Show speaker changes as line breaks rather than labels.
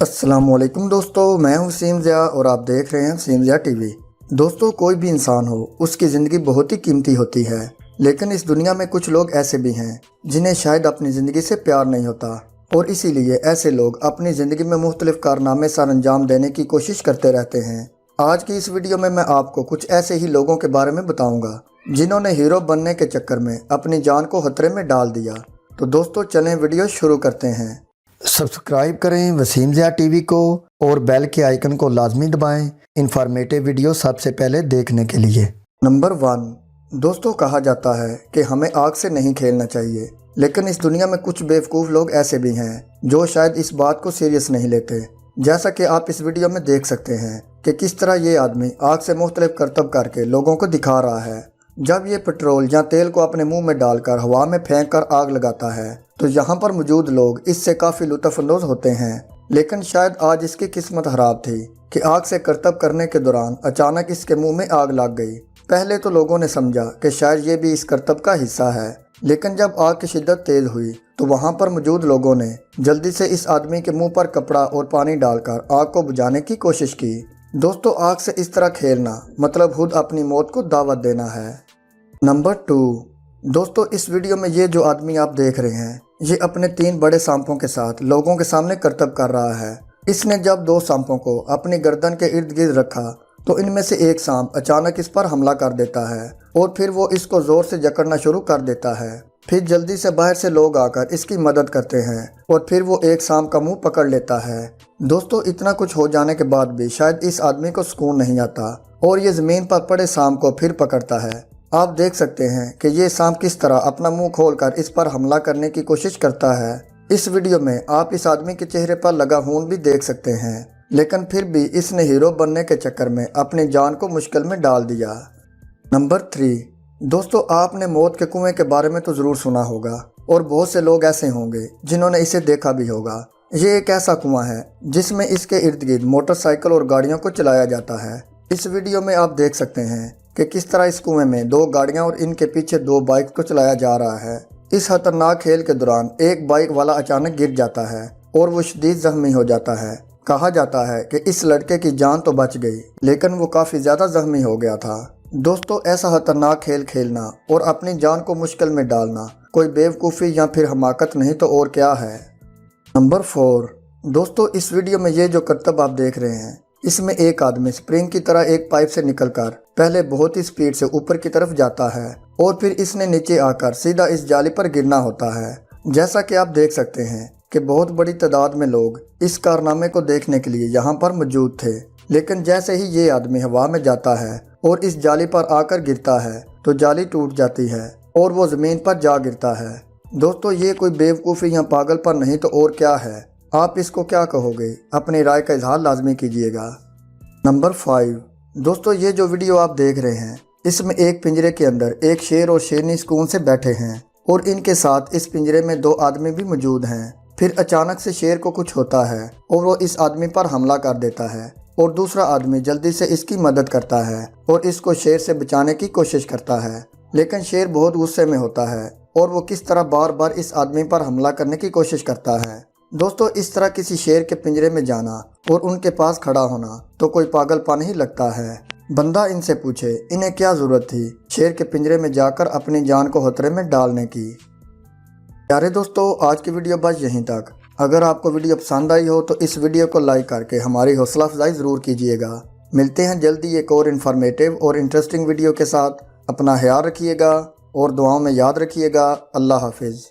السلام علیکم دوستو، میں ہوں سیم ضیاء اور آپ دیکھ رہے ہیں سیم ضیاء ٹی وی۔ دوستو، کوئی بھی انسان ہو اس کی زندگی بہت ہی قیمتی ہوتی ہے، لیکن اس دنیا میں کچھ لوگ ایسے بھی ہیں جنہیں شاید اپنی زندگی سے پیار نہیں ہوتا، اور اسی لیے ایسے لوگ اپنی زندگی میں مختلف کارنامے سر انجام دینے کی کوشش کرتے رہتے ہیں۔ آج کی اس ویڈیو میں آپ کو کچھ ایسے ہی لوگوں کے بارے میں بتاؤں گا جنہوں نے ہیرو بننے کے چکر میں اپنی جان کو خطرے میں ڈال دیا۔ تو دوستو چلیں ویڈیو شروع کرتے ہیں۔ سبسکرائب کریں وسیم ضیاء ٹی وی کو اور بیل کے آئیکن کو لازمی دبائیں انفارمیٹو ویڈیو سب سے پہلے دیکھنے کے لیے۔ نمبر 1، دوستو کہا جاتا ہے کہ ہمیں آگ سے نہیں کھیلنا چاہیے، لیکن اس دنیا میں کچھ بیوقوف لوگ ایسے بھی ہیں جو شاید اس بات کو سیریس نہیں لیتے۔ جیسا کہ آپ اس ویڈیو میں دیکھ سکتے ہیں کہ کس طرح یہ آدمی آگ سے مختلف کرتب کر کے لوگوں کو دکھا رہا ہے۔ جب یہ پٹرول یا تیل کو اپنے منہ میں ڈال کر ہوا میں پھینک کر آگ لگاتا ہے تو یہاں پر موجود لوگ اس سے کافی لطف اندوز ہوتے ہیں، لیکن شاید آج اس کی قسمت خراب تھی کہ آگ سے کرتب کرنے کے دوران اچانک اس کے منہ میں آگ لگ گئی۔ پہلے تو لوگوں نے سمجھا کہ شاید یہ بھی اس کرتب کا حصہ ہے، لیکن جب آگ کی شدت تیز ہوئی تو وہاں پر موجود لوگوں نے جلدی سے اس آدمی کے منہ پر کپڑا اور پانی ڈال کر آگ کو بجھانے کی کوشش کی۔ دوستو، آگ سے اس طرح کھیلنا مطلب خود اپنی موت کو دعوت دینا ہے۔ نمبر 2، دوستو اس ویڈیو میں یہ جو آدمی آپ دیکھ رہے ہیں یہ اپنے 3 بڑے سانپوں کے ساتھ لوگوں کے سامنے کرتب کر رہا ہے۔ اس نے جب 2 سانپوں کو اپنی گردن کے ارد گرد رکھا تو ان میں سے ایک سانپ اچانک اس پر حملہ کر دیتا ہے اور پھر وہ اس کو زور سے جکڑنا شروع کر دیتا ہے۔ پھر جلدی سے باہر سے لوگ آ کر اس کی مدد کرتے ہیں اور پھر وہ ایک سانپ کا منہ پکڑ لیتا ہے۔ دوستو اتنا کچھ ہو جانے کے بعد بھی شاید اس آدمی کو سکون نہیں آتا اور یہ زمین پر پڑے سانپ کو پھر پکڑتا ہے۔ آپ دیکھ سکتے ہیں کہ یہ سانپ کس طرح اپنا منہ کھول کر اس پر حملہ کرنے کی کوشش کرتا ہے۔ اس ویڈیو میں آپ اس آدمی کے چہرے پر لگا خون بھی دیکھ سکتے ہیں، لیکن پھر بھی اس نے ہیرو بننے کے چکر میں اپنی جان کو مشکل میں ڈال دیا۔ نمبر 3، دوستو آپ نے موت کے کنویں کے بارے میں تو ضرور سنا ہوگا اور بہت سے لوگ ایسے ہوں گے جنہوں نے اسے دیکھا بھی ہوگا۔ یہ ایک ایسا کنواں ہے جس میں اس کے ارد گرد موٹر سائیکل اور گاڑیوں کو چلایا جاتا ہے۔ اس ویڈیو میں آپ دیکھ سکتے ہیں کہ کس طرح اس کنویں میں 2 گاڑیاں اور ان کے پیچھے 2 بائک کو چلایا جا رہا ہے۔ اس خطرناک کھیل کے دوران ایک بائک والا اچانک گر جاتا ہے اور وہ شدید زخمی ہو جاتا ہے۔ کہا جاتا ہے کہ اس لڑکے کی جان تو بچ گئی لیکن وہ کافی زیادہ زخمی ہو گیا تھا۔ دوستو ایسا خطرناک کھیل کھیلنا اور اپنی جان کو مشکل میں ڈالنا کوئی بیوقوفی یا پھر حماقت نہیں تو اور کیا ہے۔ نمبر 4، دوستو اس ویڈیو میں یہ جو کرتب آپ دیکھ رہے ہیں اس میں ایک آدمی سپرنگ کی طرح ایک پائپ سے نکل کر پہلے بہت ہی سپیڈ سے اوپر کی طرف جاتا ہے اور پھر اس نے نیچے آ کر سیدھا اس جالی پر گرنا ہوتا ہے۔ جیسا کہ آپ دیکھ سکتے ہیں کہ بہت بڑی تعداد میں لوگ اس کارنامے کو دیکھنے کے لیے یہاں پر موجود تھے، لیکن جیسے ہی یہ آدمی ہوا میں جاتا ہے اور اس جالی پر آ کر گرتا ہے تو جالی ٹوٹ جاتی ہے اور وہ زمین پر جا گرتا ہے۔ دوستو یہ کوئی بیوقوفی یا پاگل پر نہیں تو اور کیا ہے۔ آپ اس کو کیا کہو گے؟ اپنی رائے کا اظہار لازمی کیجیے گا۔ نمبر 5، دوستو یہ جو ویڈیو آپ دیکھ رہے ہیں اس میں ایک پنجرے کے اندر ایک شیر اور شیرنی سکون سے بیٹھے ہیں اور ان کے ساتھ اس پنجرے میں 2 آدمی بھی موجود ہیں۔ پھر اچانک سے شیر کو کچھ ہوتا ہے اور وہ اس آدمی پر حملہ کر دیتا ہے اور دوسرا آدمی جلدی سے اس کی مدد کرتا ہے اور اس کو شیر سے بچانے کی کوشش کرتا ہے، لیکن شیر بہت غصے میں ہوتا ہے اور وہ کس طرح بار بار اس آدمی پر حملہ کرنے کی کوشش کرتا ہے۔ دوستو اس طرح کسی شیر کے پنجرے میں جانا اور ان کے پاس کھڑا ہونا تو کوئی پاگل پن ہی لگتا ہے۔ بندہ ان سے پوچھے انہیں کیا ضرورت تھی شیر کے پنجرے میں جا کر اپنی جان کو خطرے میں ڈالنے کی۔ پیارے دوستو آج کی ویڈیو بس یہیں تک۔ اگر آپ کو ویڈیو پسند آئی ہو تو اس ویڈیو کو لائک کر کے ہماری حوصلہ افزائی ضرور کیجیے گا۔ ملتے ہیں جلدی ایک اور انفارمیٹیو اور انٹرسٹنگ ویڈیو کے ساتھ۔ اپنا خیال رکھیے گا اور دعاؤں میں یاد رکھیے گا۔ اللہ حافظ۔